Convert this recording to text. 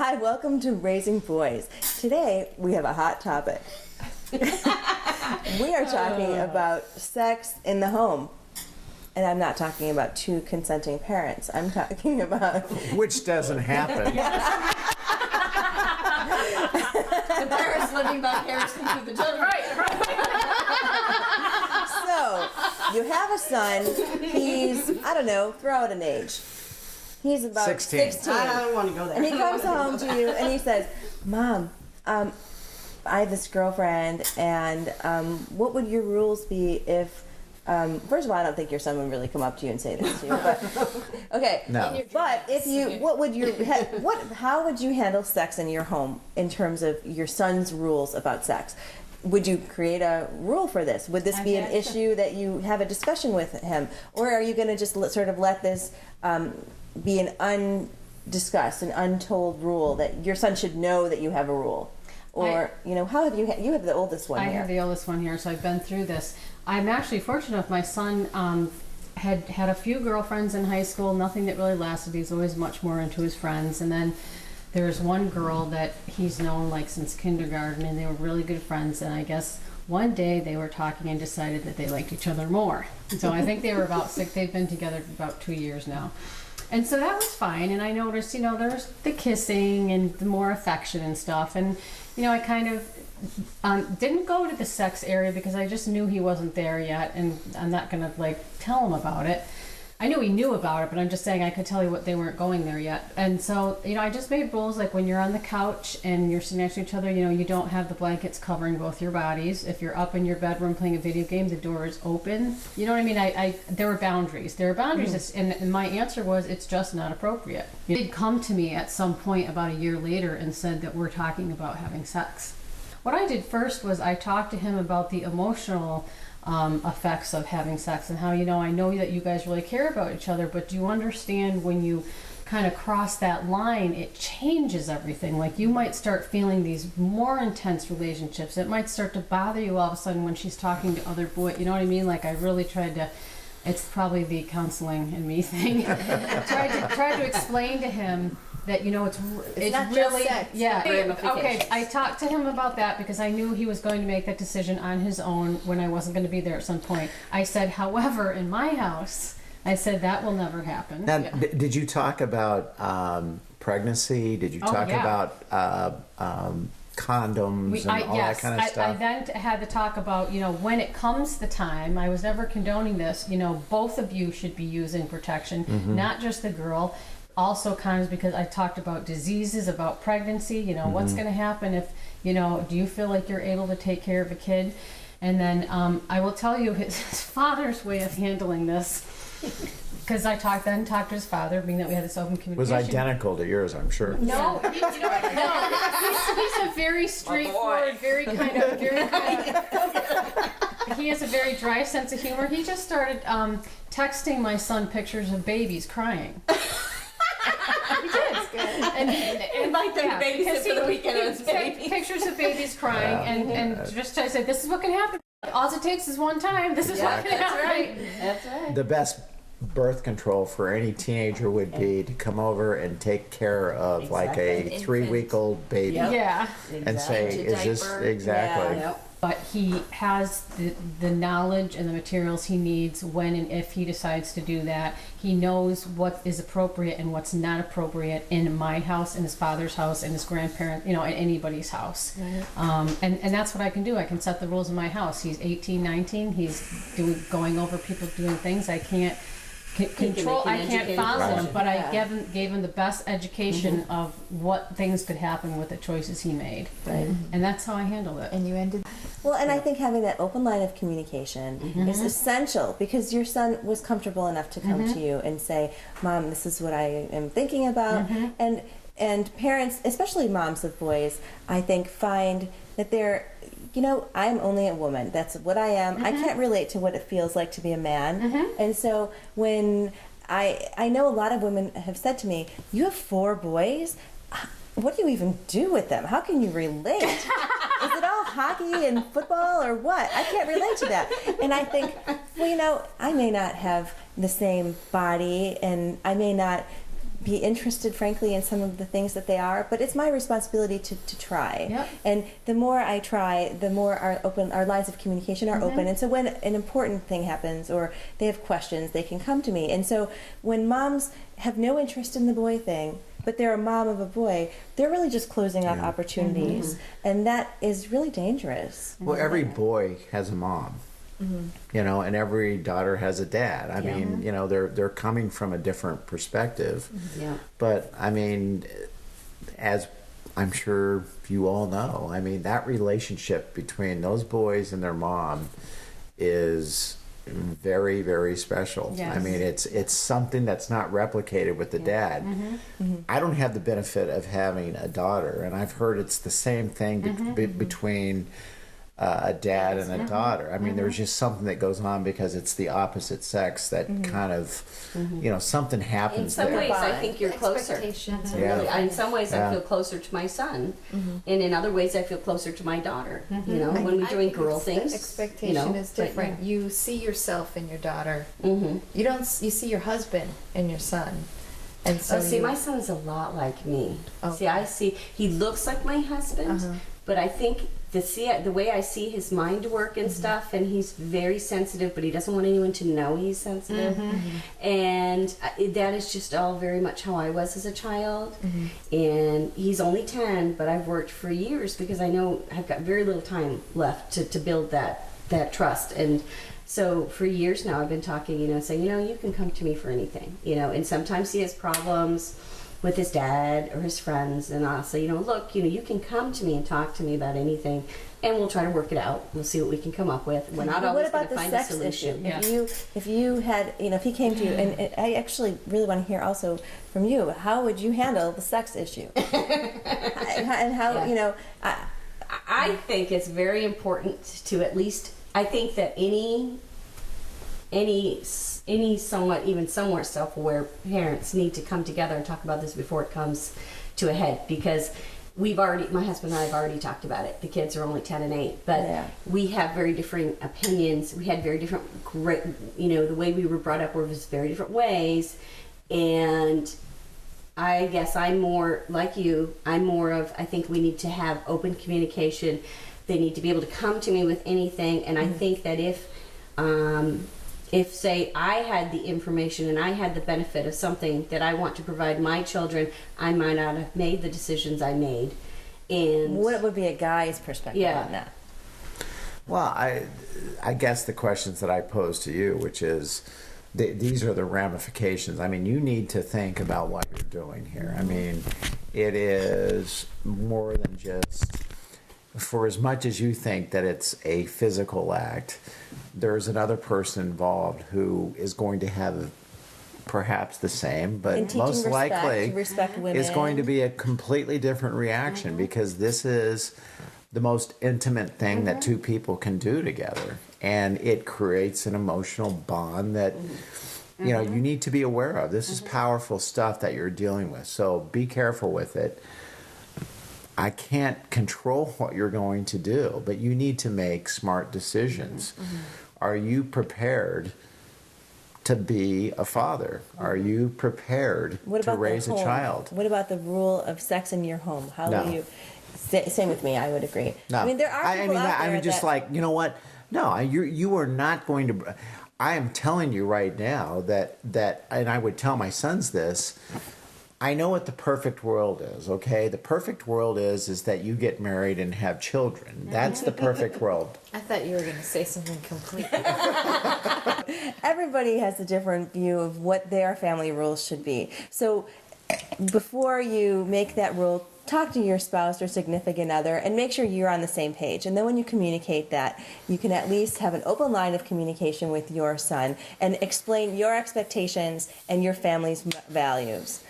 Hi, welcome to Raising Boys. Today we have a hot topic. We are talking about sex in the home. And I'm not talking about two consenting parents. I'm talking about... Which doesn't happen. The parents living vicariously through the children. Right. So, you have a son. He's, I don't know, throw out an age. He's about 16. I don't want to go there. And he comes home to you and he says, Mom, I have this girlfriend, and what would your rules be if... first of all, I don't think your son would really come up to you and say this to you, but okay. No. But if you, how would you handle sex in your home in terms of your son's rules about sex? Would you create a rule for this? Would this be an issue that you have a discussion with him, or are you going to just sort of let this be an undiscussed, an untold rule that your son should know that you have a rule? Or, how have you have the oldest one here. I have the oldest one here, so I've been through this. I'm actually fortunate enough. My son had a few girlfriends in high school, nothing that really lasted. He's always much more into his friends. And then there's one girl that he's known like since kindergarten, and they were really good friends. And I guess one day they were talking and decided that they liked each other more. So I think they were about six. They've been together for about 2 years now. And so that was fine, and I noticed, there's the kissing and the more affection and stuff, and, I kind of didn't go to the sex area because I just knew he wasn't there yet, and I'm not going to, tell him about it. I knew he knew about it, but I'm just saying I could tell you what they weren't going there yet. And so, I just made rules, like when you're on the couch and you're sitting next to each other, you don't have the blankets covering both your bodies. If you're up in your bedroom playing a video game, the door is open. You know what I mean? There were boundaries. There are boundaries, and my answer was, it's just not appropriate. He did come to me at some point about a year later and said that we're talking about having sex. What I did first was I talked to him about the emotional effects of having sex and how, I know that you guys really care about each other, but do you understand when you kind of cross that line, it changes everything. Like you might start feeling these more intense relationships. It might start to bother you all of a sudden when she's talking to other boys. You know what I mean? Like I really tried to, it's probably the counseling in me thing. tried to explain to him that it's not really just sex. Yeah. Ramifications. Okay, I talked to him about that because I knew he was going to make that decision on his own when I wasn't going to be there at some point. I said, however, in my house, I said that will never happen. Now, did you talk about pregnancy? Did you talk about condoms and all that kind of stuff? I then had to talk about, when it comes the time, I was never condoning this, both of you should be using protection, not just the girl. Also condoms, because I talked about diseases, about pregnancy, what's going to happen if, do you feel like you're able to take care of a kid? And then I will tell you his father's way of handling this, because I talked to his father, being that we had this open communication. Was identical to yours, I'm sure. No, he's a very straightforward, very kind of, he has a very dry sense of humor. He just started texting my son pictures of babies crying. He did. And Invite them to babysit for the weekend and it's baby. Pictures of babies crying, and just I said, this is what can happen. All it takes is one time. This is what can happen. That's right. The best birth control for any teenager would be to come over and take care of like a 3-week-old baby. Yep. Yeah. And say, is this exactly? Yeah. Yep. But he has the knowledge and the materials he needs when and if he decides to do that. He knows what is appropriate and what's not appropriate in my house, in his father's house, in his grandparents, in anybody's house. Right. And that's what I can do. I can set the rules in my house. He's 18, 19. He's going over people doing things. I can't control. I can't follow him, but I gave him the best education of what things could happen with the choices he made. Right. And that's how I handled it. And you ended... Well, and I think having that open line of communication is essential, because your son was comfortable enough to come to you and say, Mom, this is what I am thinking about. And parents, especially moms of boys, I think find that they're, I'm only a woman. That's what I am. I can't relate to what it feels like to be a man. And so when I know a lot of women have said to me, you have 4 boys? What do you even do with them? How can you relate? Is it all hockey and football or what? I can't relate to that. And I think, well, I may not have the same body, and I may not be interested, frankly, in some of the things that they are, but it's my responsibility to try. Yep. And the more I try, the more our lines of communication are open. And so when an important thing happens or they have questions, they can come to me. And so when moms have no interest in the boy thing, but they're a mom of a boy, they're really just closing off opportunities. And that is really dangerous. Well, every boy has a mom. You know, and every daughter has a dad. I mean, you know, they're coming from a different perspective. Yeah. But I mean, as I'm sure you all know, I mean, that relationship between those boys and their mom is very, very special. Yes. I mean, it's something that's not replicated with the dad. I don't have the benefit of having a daughter, and I've heard it's the same thing between a dad and a daughter. I mean, there's just something that goes on because it's the opposite sex that kind of, you know, something happens In some there. ways, I think you're closer. Expectations. Yeah. Really, in some ways, Yeah. I feel closer to my son, and in other ways, I feel closer to my daughter. You know, when we're doing girl things, Expectation you know, is different. but, You see yourself in your daughter. Mhm. You don't. You see your husband in your son, and so Oh, see, you, my son is a lot like me. Oh. See, I see he looks like my husband, but I think the way I see his mind work and stuff, and he's very sensitive, but he doesn't want anyone to know he's sensitive, and that is just all very much how I was as a child. And he's only 10, but I've worked for years because I know I've got very little time left to build that trust. And so for years now, I've been talking, you know, saying, you know, you can come to me for anything, you know, and sometimes he has problems with his dad or his friends, and I'll say, you know, look, you know, you can come to me and talk to me about anything, and we'll try to work it out. We'll see what we can come up with. We're not But always what about going to the find a sex solution. issue? If you had, you know, if he came to you, and I actually really want to hear also from you, how would you handle the sex issue? And how, Yeah. you know, I think it's very important to at least, I think that any somewhat, even somewhat self-aware parents need to come together and talk about this before it comes to a head, because my husband and I have already talked about it. The kids are only 10 and 8, but Yeah. we have very differing opinions. We had very different, you know, the way we were brought up was very different ways, and I guess I'm more like you. I'm more of, I think we need to have open communication. They need to be able to come to me with anything, and I think that if say I had the information and I had the benefit of something that I want to provide my children, I might not have made the decisions I made. And what would be a guy's perspective Yeah. on that? Well, I guess the questions that I pose to you, which is, these are the ramifications. I mean, you need to think about what you're doing here. I mean, it is more than just, for as much as you think that it's a physical act, there's another person involved who is going to have perhaps the same, In but teaching most likely respect women. is going to be a completely different reaction, because this is the most intimate thing that two people can do together, and it creates an emotional bond that you know you need to be aware of. This is powerful stuff that you're dealing with, so be careful with it. I can't control what you're going to do, but you need to make smart decisions. Are you prepared to be a father? Are you prepared What to about raise the a home? child? What about the rule of sex in your home? How No. will you? Same with me. I would agree. No, I mean, there are people out there I mean, just that, like, you know what? No, you are not going to. I am telling you right now that, and I would tell my sons this. I know what the perfect world is. Okay, the perfect world is that you get married and have children. That's the perfect world. I thought you were going to say something completely. everybody has a different view of what their family rules should be. So before you make that rule, talk to your spouse or significant other and make sure you're on the same page. And then when you communicate that, you can at least have an open line of communication with your son and explain your expectations and your family's values.